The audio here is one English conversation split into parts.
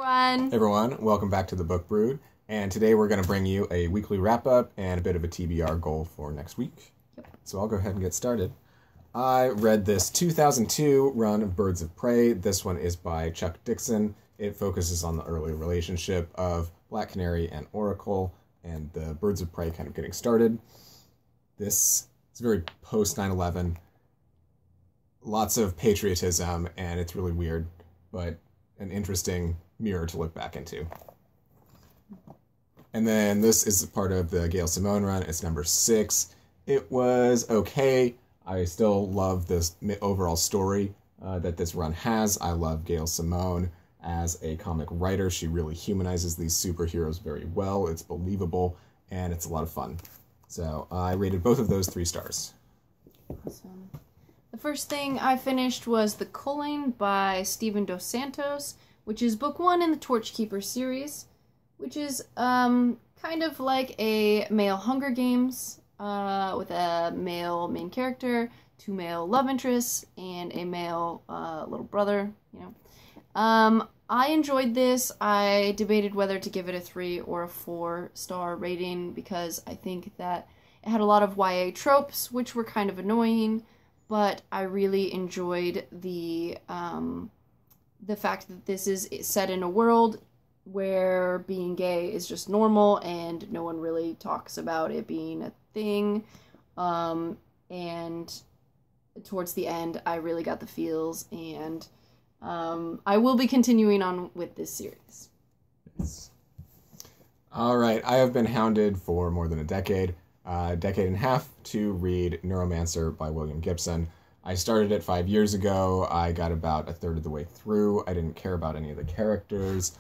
everyone. Hey everyone, welcome back to the Book Brood. And today we're going to bring you a weekly wrap-up and a bit of a TBR goal for next week. Yep. So I'll go ahead and get started. I read this 2002 run of Birds of Prey. This one is by Chuck Dickson. It focuses on the early relationship of Black Canary and Oracle and the Birds of Prey kind of getting started. This is very post 9/11. Lots of patriotism, and it's really weird, but an interesting mirror to look back into. And then this is part of the Gail Simone run. It's number 6. It was okay. I still love this overall story that this run has. I love Gail Simone as a comic writer. She really humanizes these superheroes very well. It's believable, and it's a lot of fun. So I rated both of those 3 stars. Awesome. The first thing I finished was The Culling by Stephen Dos Santos, which is book 1 in the Torchkeeper series, which is kind of like a male Hunger Games with a male main character, 2 male love interests, and a male little brother, you know. I enjoyed this. I debated whether to give it a 3 or a 4-star rating because I think that it had a lot of YA tropes, which were kind of annoying, but I really enjoyed the fact that this is set in a world where being gay is just normal and no one really talks about it being a thing. And towards the end, I really got the feels, and I will be continuing on with this series. Yes. All right, I have been hounded for more than a decade and a half to read Neuromancer by William Gibson. I started it 5 years ago. I got about a third of the way through. I didn't care about any of the characters.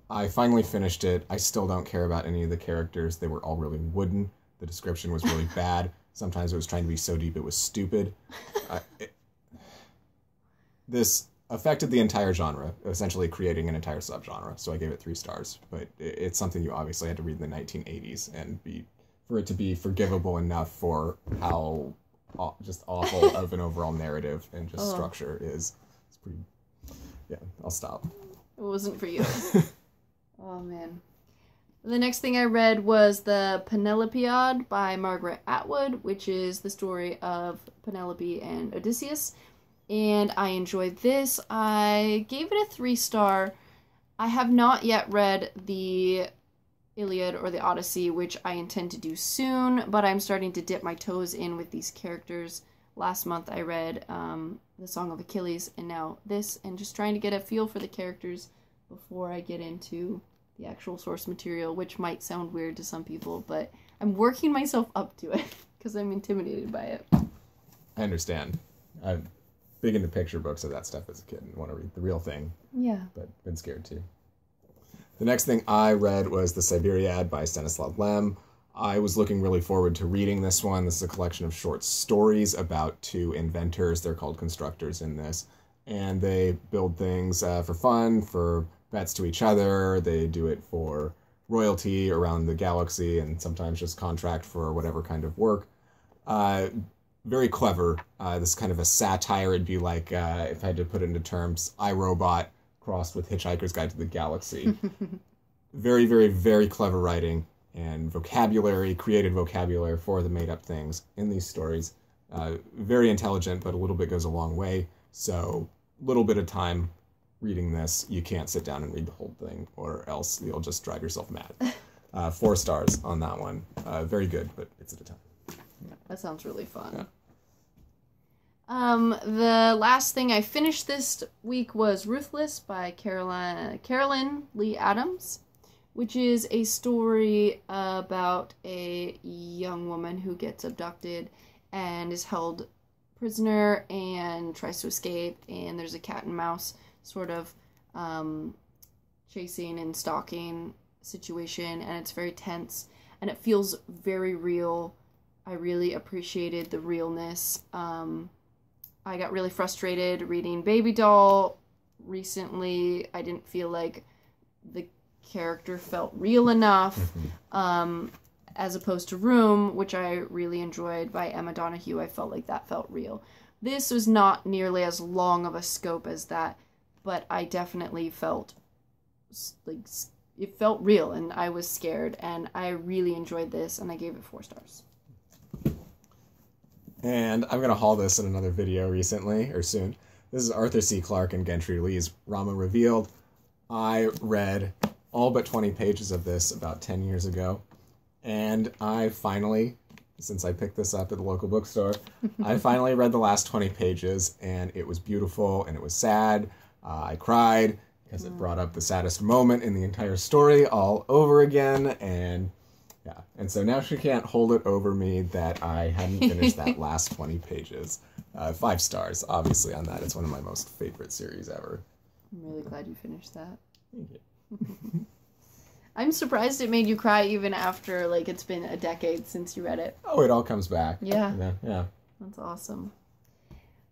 I finally finished it. I still don't care about any of the characters. They were all really wooden. The description was really bad. Sometimes it was trying to be so deep it was stupid. This affected the entire genre, essentially creating an entire subgenre. So I gave it 3 stars. But it's something you obviously had to read in the 1980s and for it to be forgivable enough for how just awful of an overall narrative and just structure is. It's pretty... Yeah, I'll stop. It wasn't for you. Oh, man. The next thing I read was the Penelopiad by Margaret Atwood, which is the story of Penelope and Odysseus. And I enjoyed this. I gave it a 3-star. I have not yet read the Iliad or the Odyssey, which I intend to do soon, but I'm starting to dip my toes in with these characters. Last month I read The Song of Achilles, and now this, and just trying to get a feel for the characters before I get into the actual source material, which might sound weird to some people, but I'm working myself up to it because I'm intimidated by it. I understand. I'm big into picture books of that stuff as a kid and want to read the real thing. Yeah. But been scared too. The next thing I read was the Siberia Ad by Stanisław Lem. I was looking really forward to reading this one. This is a collection of short stories about 2 inventors. They're called constructors in this. And they build things for fun, for bets to each other. They do it for royalty around the galaxy and sometimes just contract for whatever kind of work. Very clever. This is kind of a satire. It'd be like, if I had to put it into terms, iRobot crossed with Hitchhiker's Guide to the Galaxy. Very, very, very clever writing and vocabulary, created vocabulary for the made-up things in these stories. Very intelligent, but a little bit goes a long way. So, little bit of time reading this. You can't sit down and read the whole thing, or else you'll just drive yourself mad. 4 stars on that one. Very good, but it's at a time. That sounds really fun. Yeah. The last thing I finished this week was Ruthless by Carolyn Lee Adams, which is a story about a young woman who gets abducted and is held prisoner and tries to escape, and there's a cat and mouse sort of chasing and stalking situation, and it's very tense, and it feels very real. I really appreciated the realness. I got really frustrated reading Baby Doll recently. I didn't feel like the character felt real enough, as opposed to Room, which I really enjoyed, by Emma Donoghue. I felt like that felt real. This was not nearly as long of a scope as that, but I definitely felt like, it felt real, and I was scared, and I really enjoyed this, and I gave it 4 stars. And I'm going to haul this in another video recently, or soon. This is Arthur C. Clarke and Gentry Lee's Rama Revealed. I read all but 20 pages of this about 10 years ago, and I finally, since I picked this up at the local bookstore, I finally read the last 20 pages, and it was beautiful, and it was sad. I cried, because it brought up the saddest moment in the entire story all over again, and yeah. And so now she can't hold it over me that I hadn't finished that last 20 pages. 5 stars, obviously, on that. It's one of my most favorite series ever. I'm really glad you finished that. Thank you. I'm surprised it made you cry even after, like, it's been a decade since you read it. Oh, it all comes back. Yeah. Yeah. That's awesome.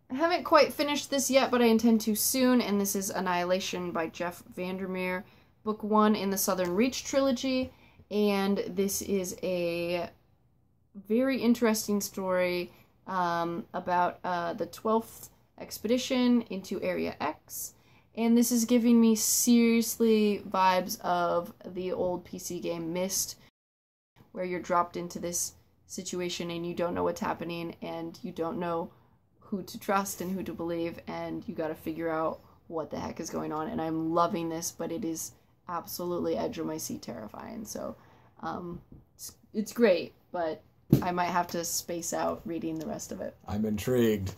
I haven't quite finished this yet, but I intend to soon, and this is Annihilation by Jeff VanderMeer, book 1 in the Southern Reach trilogy, and this is a very interesting story about the 12th expedition into Area X, and this is giving me seriously vibes of the old PC game Myst, where you're dropped into this situation and you don't know what's happening, and you don't know who to trust and who to believe, and you got to figure out what the heck is going on. And I'm loving this, but it is absolutely edge of my seat terrifying. So it's great, but I might have to space out reading the rest of it. I'm intrigued.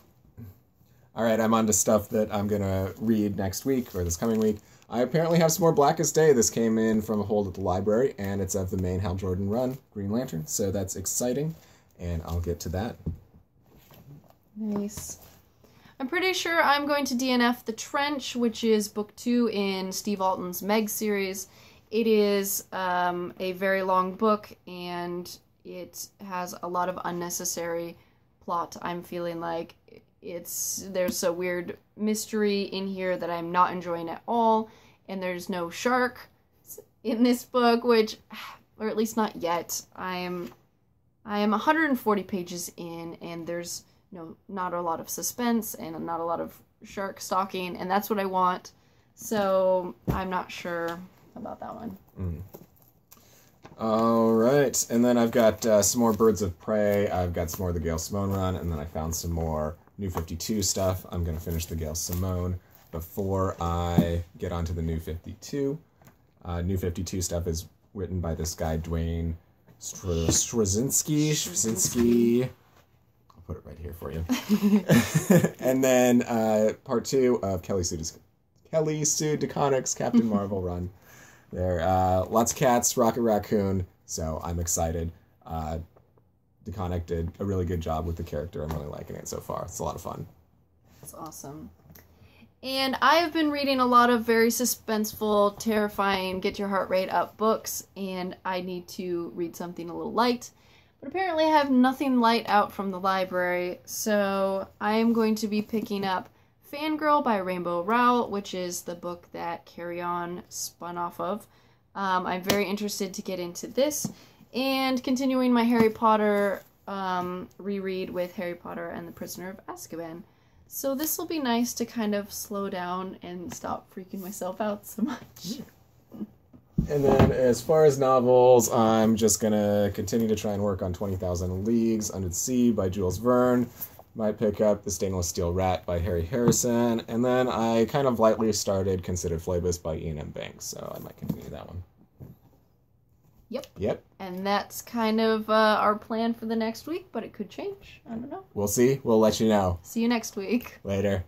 All right, I'm on to stuff that I'm going to read next week, or this coming week. I apparently have some more Blackest Day. This came in from a hold at the library, and it's of the main Hal Jordan run, Green Lantern, so that's exciting, and I'll get to that. Nice. I'm pretty sure I'm going to DNF The Trench, which is book 2 in Steve Alton's Meg series. It is a very long book, and it has a lot of unnecessary plot. I'm feeling like there's a weird mystery in here that I'm not enjoying at all, and there's no shark in this book, which, or at least not yet. I am 140 pages in, and there's not a lot of suspense and not a lot of shark stalking, and that's what I want. So I'm not sure about that one. All right, and then I've got some more Birds of Prey. I've got some more of the Gail Simone run, and then I found some more New 52 stuff. I'm going to finish the Gail Simone before I get onto the New 52. New 52 stuff is written by this guy, Duane Swierczynski. I'll put it right here for you. And then part 2 of Kelly Sue DeConnick's Captain Marvel run. There, lots of cats, Rocket Raccoon, so I'm excited. DeConnick did a really good job with the character. I'm really liking it so far. It's a lot of fun. That's awesome. And I've been reading a lot of very suspenseful, terrifying, get your heart rate up books, and I need to read something a little light. But apparently I have nothing light out from the library, so I am going to be picking up Fangirl by Rainbow Rowell, which is the book that Carry On spun off of. I'm very interested to get into this, and continuing my Harry Potter reread with Harry Potter and the Prisoner of Azkaban. So this will be nice to kind of slow down and stop freaking myself out so much. And then as far as novels, I'm just going to continue to try and work on 20,000 Leagues Under the Sea by Jules Verne. Might pick up The Stainless Steel Rat by Harry Harrison. And then I kind of lightly started Considered Phlebas by Ian M. Banks, so I might continue that one. Yep. And that's kind of our plan for the next week, but it could change. I don't know. We'll see. We'll let you know. See you next week. Later.